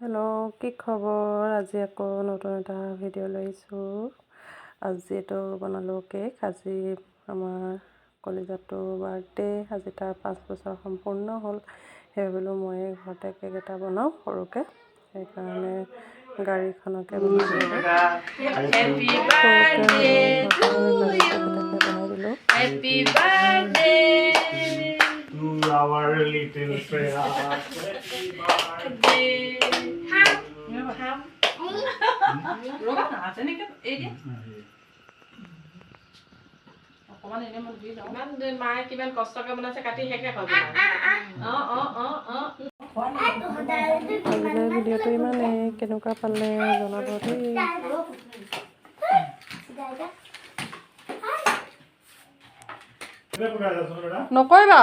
Hello', কি খবৰ? আজি আকৌ নতুন এটা ভিডিঅ' লৈছোঁ। আজিতো বনালোঁ কেক। আজি আমাৰ কলিজাটো বাৰ্থডে। আজি তাৰ 5 বছৰ সম্পূৰ্ণ হ'ল। সেই বোলো মই ঘৰতে কেক এটা বনাওঁ সৰুকৈ। সেইকাৰণে গাড়ীখনকে বনাই দিলোঁ। Happy birthday to our little Freya. Happy birthday. কিমান কষ্টকে বনাইছে কাটি শেষে হয়। আজিলৈ ভিডিঅ'টো ইমানেই। কেনেকুৱা পালে জনাব দেই। নকৰিবা।